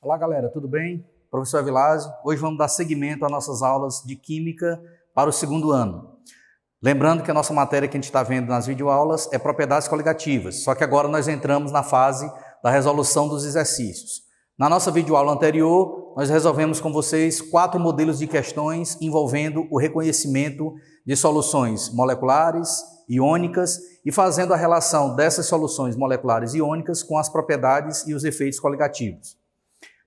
Olá galera, tudo bem? Professor Avilásio, hoje vamos dar seguimento às nossas aulas de Química para o segundo ano. Lembrando que a nossa matéria que a gente está vendo nas videoaulas é propriedades coligativas, só que agora nós entramos na fase da resolução dos exercícios. Na nossa videoaula anterior, nós resolvemos com vocês 4 modelos de questões envolvendo o reconhecimento de soluções moleculares, iônicas e fazendo a relação dessas soluções moleculares e iônicas com as propriedades e os efeitos coligativos.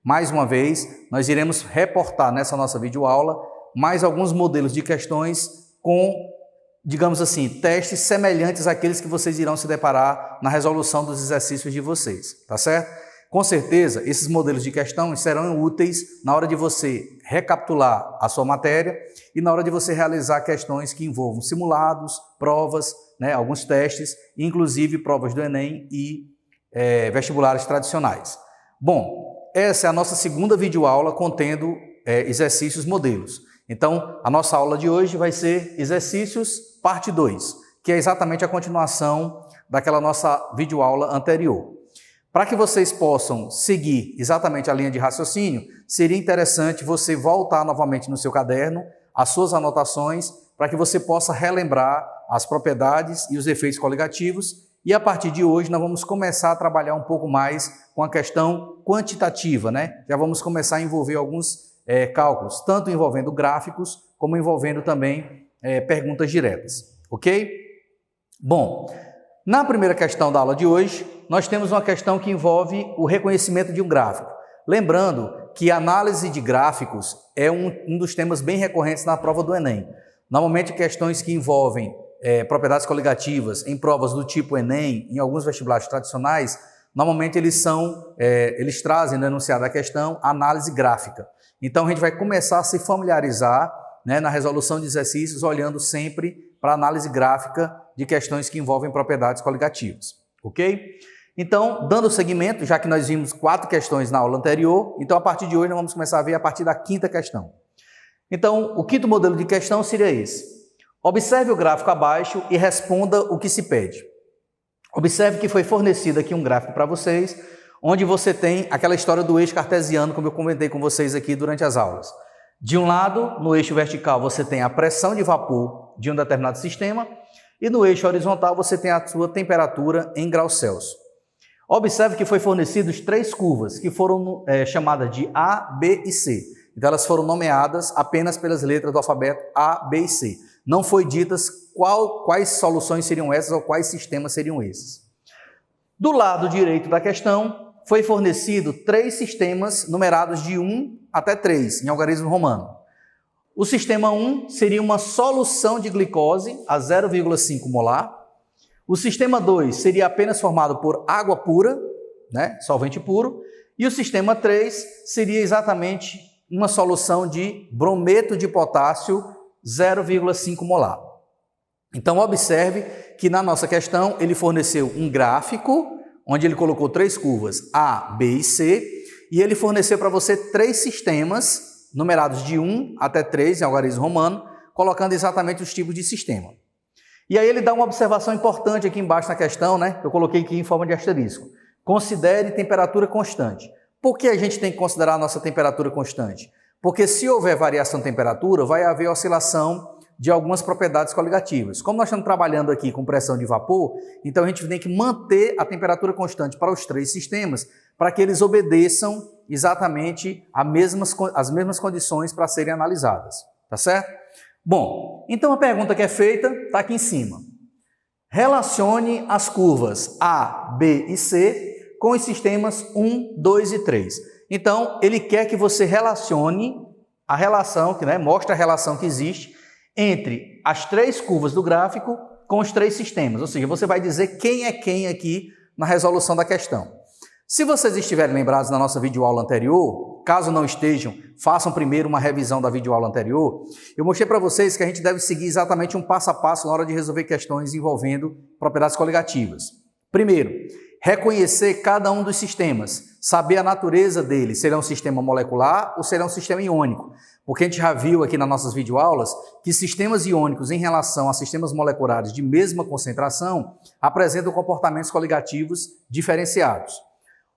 Mais uma vez, nós iremos reportar nessa nossa videoaula mais alguns modelos de questões com, digamos assim, testes semelhantes àqueles que vocês irão se deparar na resolução dos exercícios de vocês, tá certo? Com certeza, esses modelos de questões serão úteis na hora de você recapitular a sua matéria e na hora de você realizar questões que envolvam simulados, provas, alguns testes, inclusive provas do Enem e vestibulares tradicionais. Bom, essa é a nossa segunda videoaula contendo exercícios modelos. Então, a nossa aula de hoje vai ser exercícios parte 2, que é exatamente a continuação daquela nossa videoaula anterior. Para que vocês possam seguir exatamente a linha de raciocínio, seria interessante você voltar novamente no seu caderno, as suas anotações, para que você possa relembrar as propriedades e os efeitos coligativos. E a partir de hoje nós vamos começar a trabalhar um pouco mais com a questão quantitativa, Já vamos começar a envolver alguns cálculos, tanto envolvendo gráficos, como envolvendo também perguntas diretas, ok? Bom, na primeira questão da aula de hoje, nós temos uma questão que envolve o reconhecimento de um gráfico. Lembrando que a análise de gráficos é um dos temas bem recorrentes na prova do Enem. Normalmente questões que envolvem propriedades coligativas em provas do tipo Enem, em alguns vestibulares tradicionais, normalmente eles trazem no enunciado da questão a análise gráfica. Então a gente vai começar a se familiarizar na resolução de exercícios, olhando sempre para a análise gráfica de questões que envolvem propriedades coligativas, ok? Então, dando seguimento, já que nós vimos 4 questões na aula anterior, então a partir de hoje nós vamos começar a ver a partir da 5ª questão. Então, o 5º modelo de questão seria esse. Observe o gráfico abaixo e responda o que se pede. Observe que foi fornecido aqui um gráfico para vocês, onde você tem aquela história do eixo cartesiano, como eu comentei com vocês aqui durante as aulas. De um lado, no eixo vertical, você tem a pressão de vapor de um determinado sistema, e no eixo horizontal você tem a sua temperatura em graus Celsius. Observe que foi fornecidos 3 curvas, que foram chamadas de A, B e C. Então elas foram nomeadas apenas pelas letras do alfabeto A, B e C. Não foi ditas quais soluções seriam essas ou quais sistemas seriam esses. Do lado direito da questão, foi fornecido 3 sistemas numerados de 1 até 3, em algarismo romano. O sistema 1 seria uma solução de glicose a 0,5 molar. O sistema 2 seria apenas formado por água pura, solvente puro. E o sistema 3 seria exatamente uma solução de brometo de potássio 0,5 molar. Então, observe que na nossa questão ele forneceu um gráfico, onde ele colocou 3 curvas A, B e C, e ele forneceu para você 3 sistemas numerados de 1 até 3 em algarismo romano, colocando exatamente os tipos de sistema. E aí ele dá uma observação importante aqui embaixo na questão, que eu coloquei aqui em forma de asterisco. Considere temperatura constante. Por que a gente tem que considerar a nossa temperatura constante? Porque se houver variação de temperatura, vai haver oscilação de algumas propriedades coligativas. Como nós estamos trabalhando aqui com pressão de vapor, então a gente tem que manter a temperatura constante para os 3 sistemas, para que eles obedeçam exatamente as mesmas condições para serem analisadas. Tá certo? Bom, então a pergunta que é feita está aqui em cima. Relacione as curvas A, B e C com os sistemas 1, 2 e 3. Então, ele quer que você relacione a relação, mostre a relação que existe entre as 3 curvas do gráfico com os 3 sistemas. Ou seja, você vai dizer quem é quem aqui na resolução da questão. Se vocês estiverem lembrados na nossa videoaula anterior, caso não estejam, façam primeiro uma revisão da videoaula anterior. Eu mostrei para vocês que a gente deve seguir exatamente um passo a passo na hora de resolver questões envolvendo propriedades coligativas. Primeiro, reconhecer cada um dos sistemas, saber a natureza dele, se ele é um sistema molecular ou se ele é um sistema iônico. Porque a gente já viu aqui nas nossas videoaulas que sistemas iônicos em relação a sistemas moleculares de mesma concentração apresentam comportamentos coligativos diferenciados.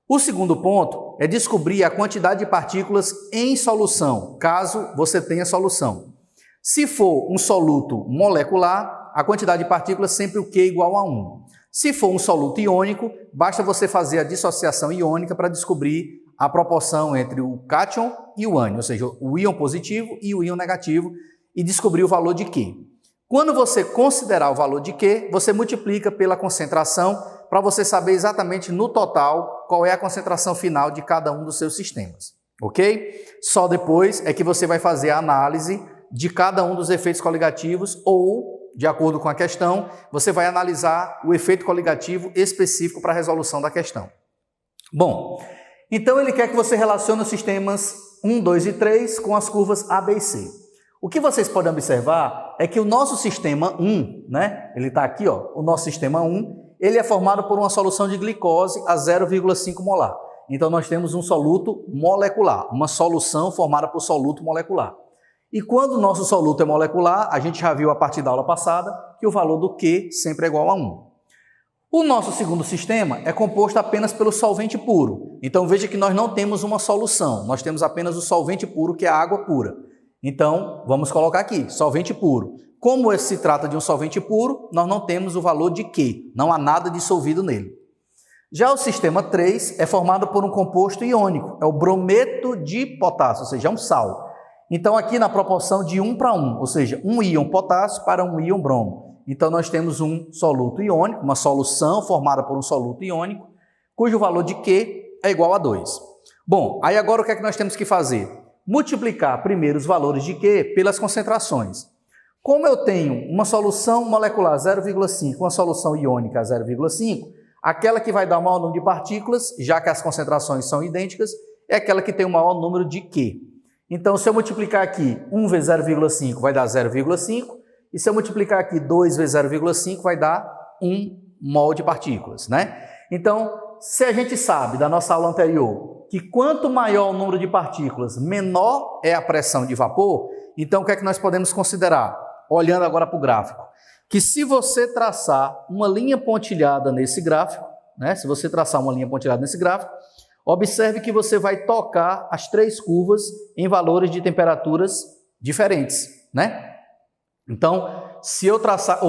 O segundo ponto é descobrir a quantidade de partículas em solução, caso você tenha solução. Se for um soluto molecular, a quantidade de partículas sempre o Q igual a 1. Se for um soluto iônico, basta você fazer a dissociação iônica para descobrir a proporção entre o cátion e o ânion, ou seja, o íon positivo e o íon negativo, e descobrir o valor de Q. Quando você considerar o valor de Q, você multiplica pela concentração para você saber exatamente no total qual é a concentração final de cada um dos seus sistemas, ok? Só depois é que você vai fazer a análise de cada um dos efeitos coligativos ou, de acordo com a questão, você vai analisar o efeito coligativo específico para a resolução da questão. Bom, então ele quer que você relacione os sistemas 1, 2 e 3 com as curvas A, B e C. O que vocês podem observar é que o nosso sistema 1, né? Ele está aqui, ó, o nosso sistema 1, ele é formado por uma solução de glicose a 0,5 molar. Então nós temos um soluto molecular, uma solução formada por soluto molecular. E quando o nosso soluto é molecular, a gente já viu a partir da aula passada que o valor do Q sempre é igual a 1. O nosso segundo sistema é composto apenas pelo solvente puro. Então veja que nós não temos uma solução, nós temos apenas o solvente puro, que é a água pura. Então vamos colocar aqui, solvente puro. Como se trata de um solvente puro, nós não temos o valor de Q, não há nada dissolvido nele. Já o sistema 3 é formado por um composto iônico, é o brometo de potássio, ou seja, é um sal. Então aqui na proporção de 1 para 1, ou seja, um íon potássio para um íon bromo. Então nós temos um soluto iônico, uma solução formada por um soluto iônico, cujo valor de Q é igual a 2. Bom, aí agora o que é que nós temos que fazer? Multiplicar primeiro os valores de Q pelas concentrações. Como eu tenho uma solução molecular 0,5, uma solução iônica 0,5, aquela que vai dar o maior número de partículas, já que as concentrações são idênticas, é aquela que tem o maior número de Q. Então, se eu multiplicar aqui 1 vezes 0,5 vai dar 0,5, e se eu multiplicar aqui 2 vezes 0,5 vai dar 1 mol de partículas, né? Então, se a gente sabe da nossa aula anterior que quanto maior o número de partículas, menor é a pressão de vapor, então o que é que nós podemos considerar? Olhando agora para o gráfico, que se você traçar uma linha pontilhada nesse gráfico, né? Se você traçar uma linha pontilhada nesse gráfico, observe que você vai tocar as três curvas em valores de temperaturas diferentes, né? Então, se eu traçar,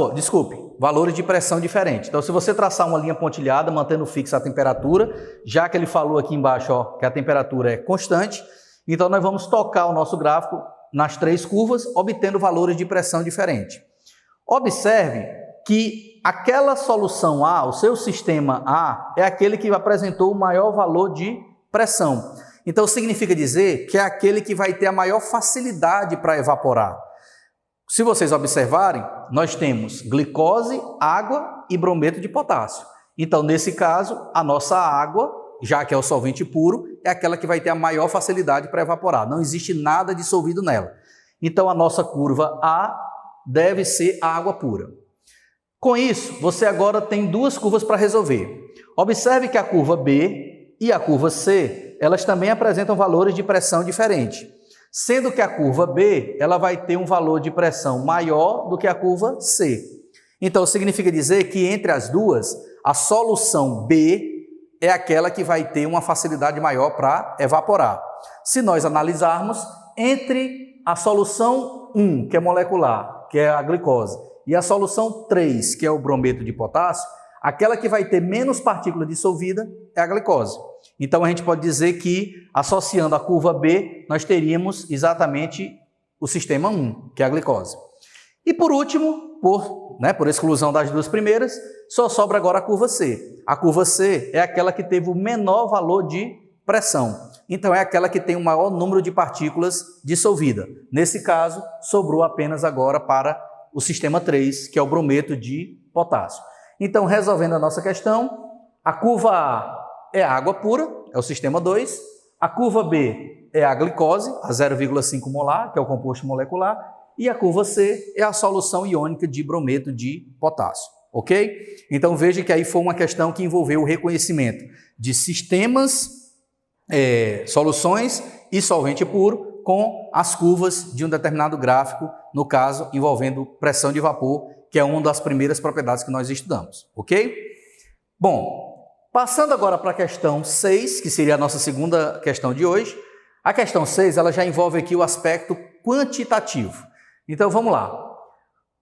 valores de pressão diferentes. Então, se você traçar uma linha pontilhada, mantendo fixa a temperatura, já que ele falou aqui embaixo, ó, que a temperatura é constante, então nós vamos tocar o nosso gráfico nas três curvas, obtendo valores de pressão diferentes. Observe que aquela solução A, o seu sistema A, é aquele que apresentou o maior valor de pressão. Então, significa dizer que é aquele que vai ter a maior facilidade para evaporar. Se vocês observarem, nós temos glicose, água e brometo de potássio. Então, nesse caso, a nossa água, já que é o solvente puro, é aquela que vai ter a maior facilidade para evaporar. Não existe nada dissolvido nela. Então, a nossa curva A deve ser a água pura. Com isso, você agora tem duas curvas para resolver. Observe que a curva B e a curva C, elas também apresentam valores de pressão diferentes. Sendo que a curva B, ela vai ter um valor de pressão maior do que a curva C. Então, significa dizer que entre as duas, a solução B é aquela que vai ter uma facilidade maior para evaporar. Se nós analisarmos, entre a solução 1, que é molecular, que é a glicose, e a solução 3, que é o brometo de potássio, aquela que vai ter menos partícula dissolvida é a glicose. Então, a gente pode dizer que, associando a curva B, nós teríamos exatamente o sistema 1, que é a glicose. E por último, por exclusão das duas primeiras, só sobra agora a curva C. A curva C é aquela que teve o menor valor de pressão. Então, é aquela que tem o maior número de partículas dissolvidas. Nesse caso, sobrou apenas agora para o sistema 3, que é o brometo de potássio. Então, resolvendo a nossa questão, a curva A é a água pura, é o sistema 2. A curva B é a glicose, a 0,5 molar, que é o composto molecular. E a curva C é a solução iônica de brometo de potássio, ok? Então, veja que aí foi uma questão que envolveu o reconhecimento de sistemas, soluções e solvente puro com as curvas de um determinado gráfico, no caso, envolvendo pressão de vapor, que é uma das primeiras propriedades que nós estudamos, ok? Bom, Passando agora para a questão 6, que seria a nossa segunda questão de hoje. A questão 6, ela já envolve aqui o aspecto quantitativo. Então, vamos lá.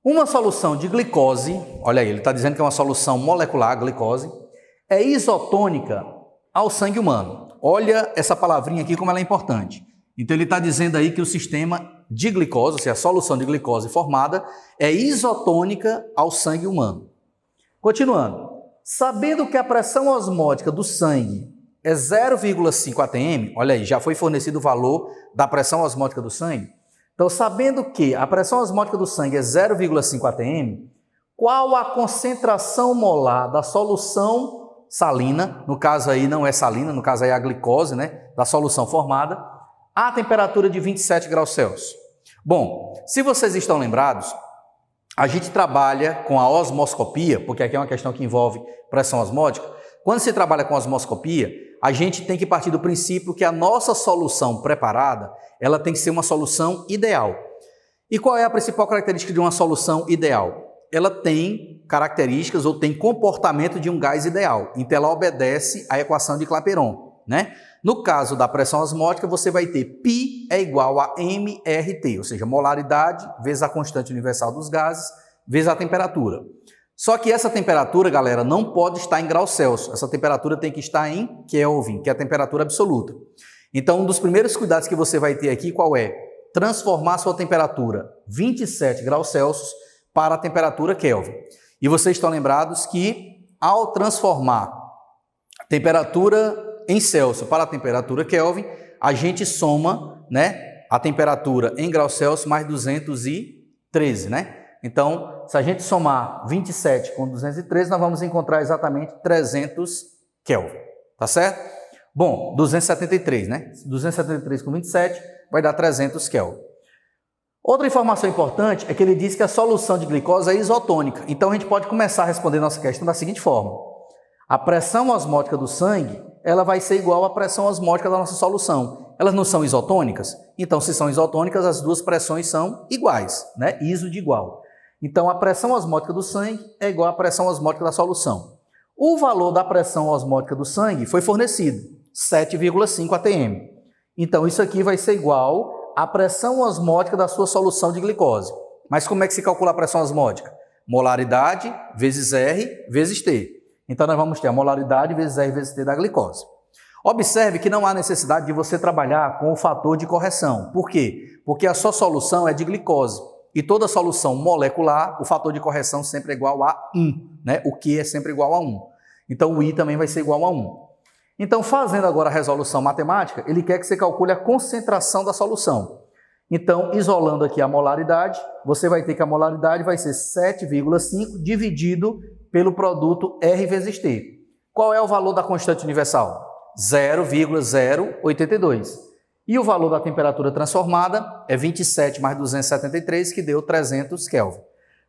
Uma solução de glicose, olha aí, ele está dizendo que é uma solução molecular, glicose, é isotônica ao sangue humano. Olha essa palavrinha aqui como ela é importante. Então, ele está dizendo aí que o sistema de glicose, ou seja, a solução de glicose formada, é isotônica ao sangue humano. Continuando. Sabendo que a pressão osmótica do sangue é 0,5 atm, olha aí, já foi fornecido o valor da pressão osmótica do sangue. Então, sabendo que a pressão osmótica do sangue é 0,5 atm, qual a concentração molar da solução salina, no caso aí não é salina, no caso aí é a glicose, né, da solução formada, a temperatura de 27 graus Celsius? Bom, se vocês estão lembrados, a gente trabalha com a osmoscopia, porque aqui é uma questão que envolve pressão osmótica. Quando se trabalha com osmoscopia, a gente tem que partir do princípio que a nossa solução preparada, ela tem que ser uma solução ideal. E qual é a principal característica de uma solução ideal? Ela tem características ou tem comportamento de um gás ideal. Então, ela obedece à equação de Clapeyron, né? No caso da pressão osmótica, você vai ter π é igual a mRT, ou seja, molaridade vezes a constante universal dos gases, vezes a temperatura. Só que essa temperatura, galera, não pode estar em graus Celsius. Essa temperatura tem que estar em Kelvin, que é a temperatura absoluta. Então, um dos primeiros cuidados que você vai ter aqui, qual é? Transformar sua temperatura 27 graus Celsius para a temperatura Kelvin. E vocês estão lembrados que, ao transformar a temperatura em Celsius para a temperatura Kelvin, a gente soma, né, a temperatura em graus Celsius mais 213, né? Então, se a gente somar 27 com 213, nós vamos encontrar exatamente 300 Kelvin, tá certo? Bom, 273, né? 273 com 27 vai dar 300 Kelvin. Outra informação importante é que ele diz que a solução de glicose é isotônica. Então, a gente pode começar a responder nossa questão da seguinte forma. A pressão osmótica do sangue, ela vai ser igual à pressão osmótica da nossa solução. Elas não são isotônicas? Então, se são isotônicas, as duas pressões são iguais, né? Iso de igual. Então, a pressão osmótica do sangue é igual à pressão osmótica da solução. O valor da pressão osmótica do sangue foi fornecido, 7,5 atm. Então, isso aqui vai ser igual à pressão osmótica da sua solução de glicose. Mas como é que se calcula a pressão osmótica? Molaridade vezes R vezes T. Então, nós vamos ter a molaridade vezes R vezes T da glicose. Observe que não há necessidade de você trabalhar com o fator de correção. Por quê? Porque a sua solução é de glicose. E toda solução molecular, o fator de correção sempre é igual a 1, né? O Q é sempre igual a 1. Então, o I também vai ser igual a 1. Então, fazendo agora a resolução matemática, ele quer que você calcule a concentração da solução. Então, isolando aqui a molaridade, você vai ter que a molaridade vai ser 7,5 dividido pelo produto R vezes T. Qual é o valor da constante universal? 0,082. E o valor da temperatura transformada é 27 mais 273, que deu 300 Kelvin.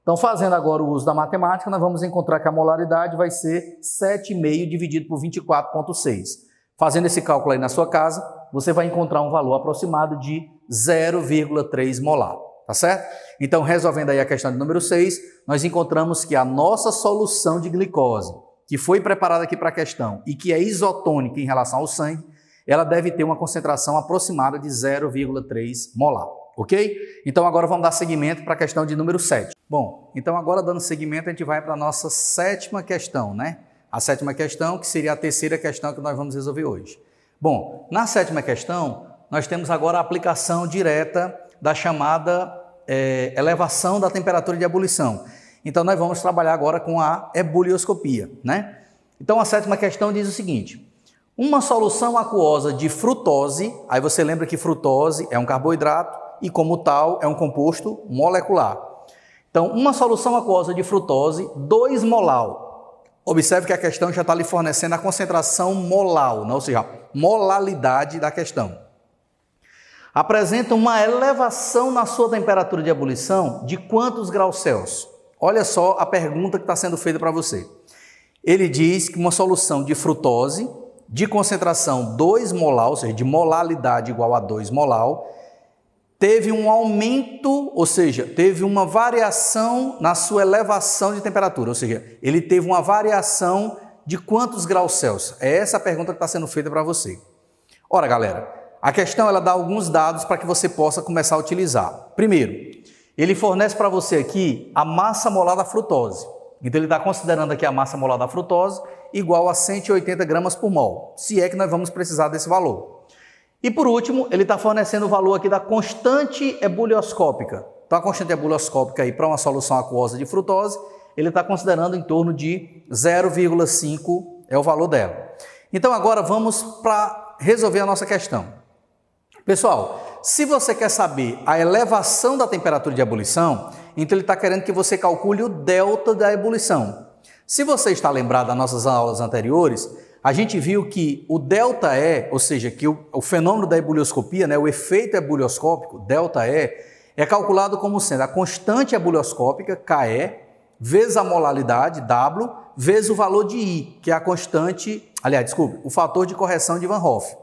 Então, fazendo agora o uso da matemática, nós vamos encontrar que a molaridade vai ser 7,5 dividido por 24,6. Fazendo esse cálculo aí na sua casa, você vai encontrar um valor aproximado de 0,3 molar, tá certo? Então, resolvendo aí a questão de número 6, nós encontramos que a nossa solução de glicose, que foi preparada aqui para a questão e que é isotônica em relação ao sangue, ela deve ter uma concentração aproximada de 0,3 molar, ok? Então, agora vamos dar seguimento para a questão de número 7. Bom, então agora dando seguimento, a gente vai para a nossa sétima questão, né? A sétima questão, que seria a terceira questão que nós vamos resolver hoje. Bom, na sétima questão, nós temos agora a aplicação direta da chamada elevação da temperatura de ebulição. Então, nós vamos trabalhar agora com a ebulioscopia, né? Então, a sétima questão diz o seguinte: uma solução aquosa de frutose, aí você lembra que frutose é um carboidrato e, como tal, é um composto molecular. Então, uma solução aquosa de frutose, 2 molar. Observe que a questão já está lhe fornecendo a concentração molar, né? Ou seja, a molalidade da questão. Apresenta uma elevação na sua temperatura de ebulição de quantos graus Celsius? Olha só a pergunta que está sendo feita para você. Ele diz que uma solução de frutose de concentração 2 molar, ou seja, de molalidade igual a 2 molar, teve um aumento, ou seja, teve uma variação na sua elevação de temperatura, ou seja, ele teve uma variação de quantos graus Celsius? É essa a pergunta que está sendo feita para você. Ora, galera, a questão ela dá alguns dados para que você possa começar a utilizar. Primeiro, ele fornece para você aqui a massa molar da frutose. Então ele está considerando aqui a massa molar da frutose igual a 180 gramas por mol, se é que nós vamos precisar desse valor. E por último, ele está fornecendo o valor aqui da constante ebulioscópica. Então a constante ebulioscópica aí para uma solução aquosa de frutose, ele está considerando em torno de 0,5 é o valor dela. Então agora vamos para resolver a nossa questão. Pessoal, se você quer saber a elevação da temperatura de ebulição, então ele está querendo que você calcule o delta da ebulição. Se você está lembrado das nossas aulas anteriores, a gente viu que o ΔE, ou seja, que o fenômeno da ebulioscopia, né, o efeito ebulioscópico, ΔE, é calculado como sendo a constante ebulioscópica, KE, vezes a molaridade, W, vezes o valor de I, que é a constante, o fator de correção de Van Hoff.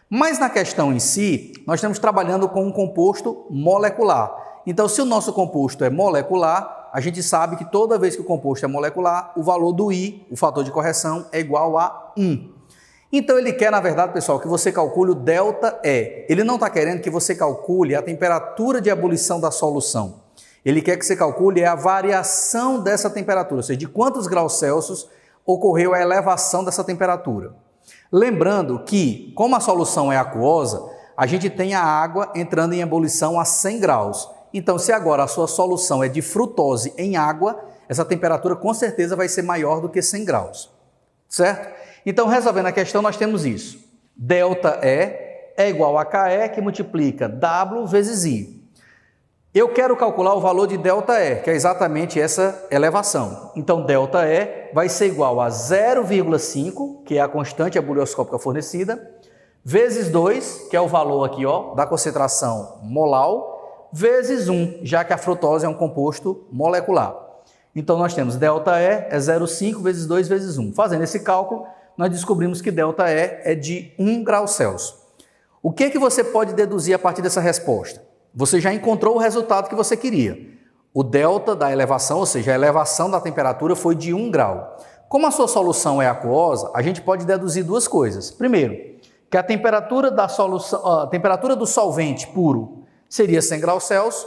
Mas na questão em si, nós estamos trabalhando com um composto molecular. Então, se o nosso composto é molecular, a gente sabe que toda vez que o composto é molecular, o valor do I, o fator de correção, é igual a 1. Então, ele quer, na verdade, pessoal, que você calcule o ΔE. Ele não está querendo que você calcule a temperatura de ebulição da solução. Ele quer que você calcule a variação dessa temperatura, ou seja, de quantos graus Celsius ocorreu a elevação dessa temperatura. Lembrando que, como a solução é aquosa, a gente tem a água entrando em ebulição a 100 graus. Então, se agora a sua solução é de frutose em água, essa temperatura com certeza vai ser maior do que 100 graus, certo? Então, resolvendo a questão, nós temos isso. ΔE é igual a KE, que multiplica W vezes I. Eu quero calcular o valor de ΔE, que é exatamente essa elevação. Então, ΔE vai ser igual a 0,5, que é a constante ebulioscópica fornecida, vezes 2, que é o valor aqui, ó, da concentração molar, vezes 1, já que a frutose é um composto molecular. Então, nós temos ΔE é 0,5 vezes 2 vezes 1. Fazendo esse cálculo, nós descobrimos que ΔE é de 1 grau Celsius. O que você pode deduzir a partir dessa resposta? Você já encontrou o resultado que você queria. O delta da elevação, ou seja, a elevação da temperatura foi de 1 grau. Como a sua solução é aquosa, a gente pode deduzir duas coisas. Primeiro, que a temperatura da solução, a temperatura do solvente puro seria 100 graus Celsius,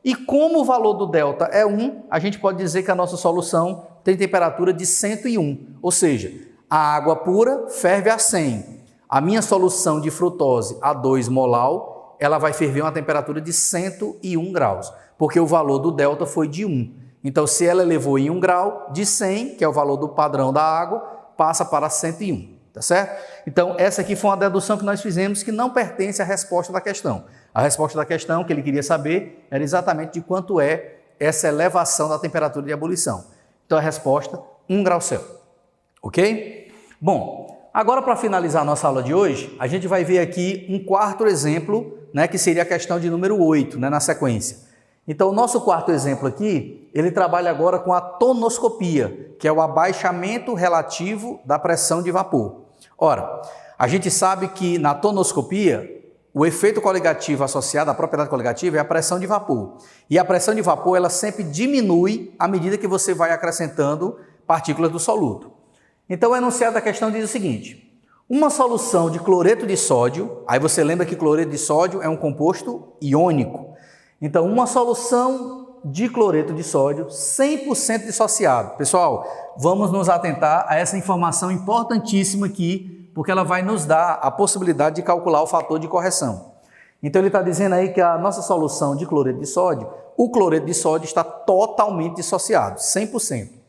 e como o valor do delta é 1, a gente pode dizer que a nossa solução tem temperatura de 101, ou seja, a água pura ferve a 100. A minha solução de frutose a 2 molar, ela vai ferver a uma temperatura de 101 graus, porque o valor do delta foi de 1. Então, se ela elevou em 1 grau, de 100, que é o valor do padrão da água, passa para 101, tá certo? Então, essa aqui foi uma dedução que nós fizemos que não pertence à resposta da questão. A resposta da questão que ele queria saber era exatamente de quanto é essa elevação da temperatura de ebulição. Então, a resposta, 1 grau Celsius. Ok? Bom, agora para finalizar a nossa aula de hoje, a gente vai ver aqui um quarto exemplo, né, que seria a questão de número 8, né, na sequência. Então, o nosso quarto exemplo aqui, ele trabalha agora com a tonoscopia, que é o abaixamento relativo da pressão de vapor. Ora, a gente sabe que na tonoscopia, o efeito coligativo associado à propriedade coligativa é a pressão de vapor. E a pressão de vapor, ela sempre diminui à medida que você vai acrescentando partículas do soluto. Então, o enunciado da questão diz o seguinte: uma solução de cloreto de sódio, aí você lembra que cloreto de sódio é um composto iônico. Então, uma solução de cloreto de sódio 100% dissociado. Pessoal, vamos nos atentar a essa informação importantíssima aqui, porque ela vai nos dar a possibilidade de calcular o fator de correção. Então, ele está dizendo aí que a nossa solução de cloreto de sódio, o cloreto de sódio está totalmente dissociado, 100%.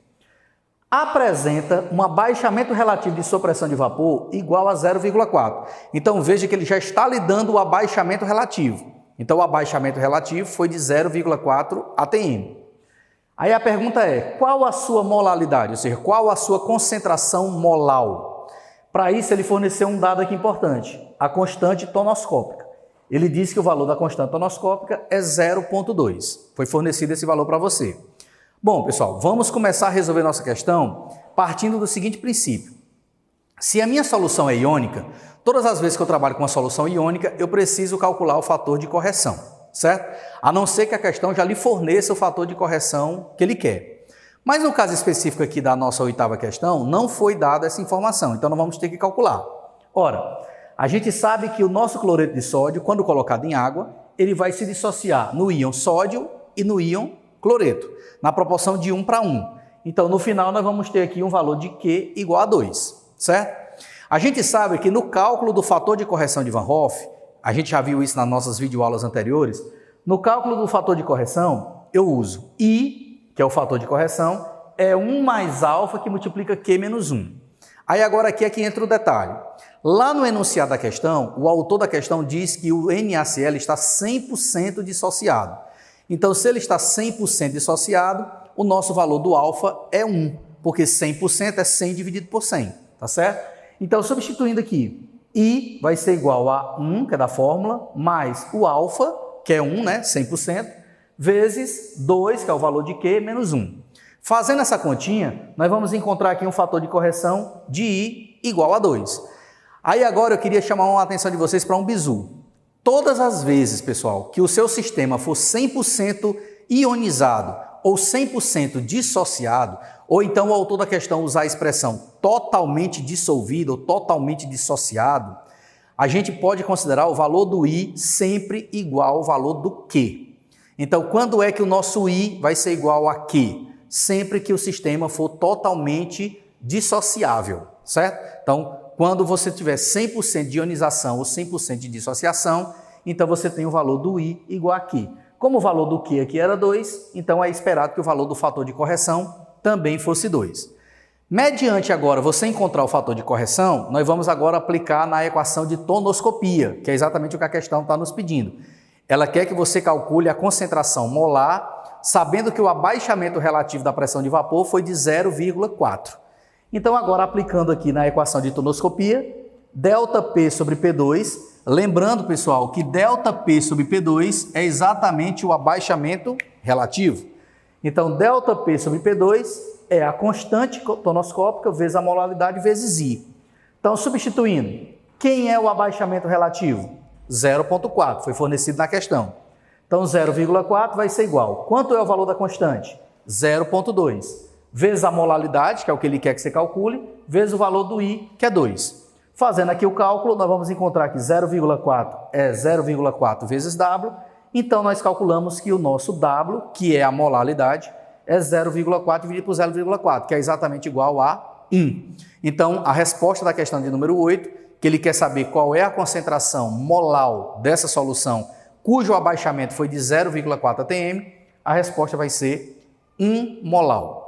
Apresenta um abaixamento relativo de sua pressão de vapor igual a 0,4. Então, veja que ele já está lhe dando o abaixamento relativo. Então, o abaixamento relativo foi de 0,4 atm. Aí a pergunta é, qual a sua molaridade? Ou seja, qual a sua concentração molar? Para isso, ele forneceu um dado aqui importante, a constante tonoscópica. Ele disse que o valor da constante tonoscópica é 0,2. Foi fornecido esse valor para você. Bom, pessoal, vamos começar a resolver nossa questão partindo do seguinte princípio. Se a minha solução é iônica, todas as vezes que eu trabalho com uma solução iônica, eu preciso calcular o fator de correção, certo? A não ser que a questão já lhe forneça o fator de correção que ele quer. Mas no caso específico aqui da nossa oitava questão, não foi dada essa informação, então nós vamos ter que calcular. Ora, a gente sabe que o nosso cloreto de sódio, quando colocado em água, ele vai se dissociar no íon sódio e no íon cloreto, na proporção de 1 para 1. Então, no final, nós vamos ter aqui um valor de Q igual a 2, certo? A gente sabe que no cálculo do fator de correção de Van Hoff, a gente já viu isso nas nossas videoaulas anteriores, no cálculo do fator de correção, eu uso I, que é o fator de correção, é 1 mais alfa que multiplica Q menos 1. Aí agora aqui é que entra o detalhe. Lá no enunciado da questão, o autor da questão diz que o NaCl está 100% dissociado. Então, se ele está 100% dissociado, o nosso valor do alfa é 1, porque 100% é 100 dividido por 100, tá certo? Então, substituindo aqui, I vai ser igual a 1, que é da fórmula, mais o alfa, que é 1, né, 100%, vezes 2, que é o valor de Q, menos 1. Fazendo essa continha, nós vamos encontrar aqui um fator de correção de I igual a 2. Aí agora eu queria chamar a atenção de vocês para um bizu. Todas as vezes, pessoal, que o seu sistema for 100% ionizado ou 100% dissociado, ou então o autor da questão usar a expressão totalmente dissolvido ou totalmente dissociado, a gente pode considerar o valor do I sempre igual ao valor do Q. Então, quando é que o nosso I vai ser igual a Q? Sempre que o sistema for totalmente dissociável, certo? Então, quando você tiver 100% de ionização ou 100% de dissociação, então você tem o valor do I igual a Q. Como o valor do Q aqui era 2, então é esperado que o valor do fator de correção também fosse 2. Mediante agora você encontrar o fator de correção, nós vamos agora aplicar na equação de tonoscopia, que é exatamente o que a questão está nos pedindo. Ela quer que você calcule a concentração molar, sabendo que o abaixamento relativo da pressão de vapor foi de 0,4. Então, agora aplicando aqui na equação de tonoscopia, ΔP sobre P2, lembrando, pessoal, que ΔP sobre P2 é exatamente o abaixamento relativo. Então, ΔP sobre P2 é a constante tonoscópica vezes a molaridade vezes I. Então, substituindo, quem é o abaixamento relativo? 0,4, foi fornecido na questão. Então, 0,4 vai ser igual. Quanto é o valor da constante? 0,2. Vezes a molaridade, que é o que ele quer que você calcule, vezes o valor do I, que é 2. Fazendo aqui o cálculo, nós vamos encontrar que 0,4 é 0,4 vezes W, então nós calculamos que o nosso W, que é a molaridade, é 0,4 dividido por 0,4, que é exatamente igual a 1. Então, a resposta da questão de número 8, que ele quer saber qual é a concentração molar dessa solução, cujo abaixamento foi de 0,4 atm, a resposta vai ser 1 molar.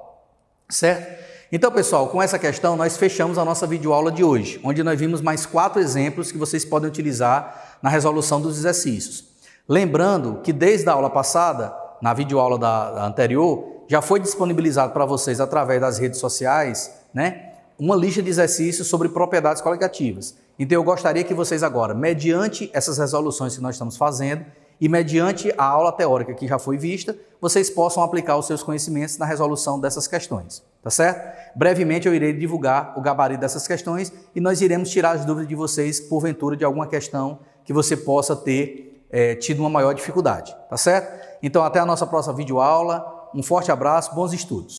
Certo? Então, pessoal, com essa questão nós fechamos a nossa videoaula de hoje, onde nós vimos mais 4 exemplos que vocês podem utilizar na resolução dos exercícios. Lembrando que desde a aula passada, na videoaula anterior, já foi disponibilizado para vocês através das redes sociais, né, uma lista de exercícios sobre propriedades coligativas. Então, eu gostaria que vocês agora, mediante essas resoluções que nós estamos fazendo, e mediante a aula teórica que já foi vista, vocês possam aplicar os seus conhecimentos na resolução dessas questões, tá certo? Brevemente eu irei divulgar o gabarito dessas questões e nós iremos tirar as dúvidas de vocês, porventura, de alguma questão que você possa ter tido uma maior dificuldade, tá certo? Então até a nossa próxima videoaula, um forte abraço, bons estudos!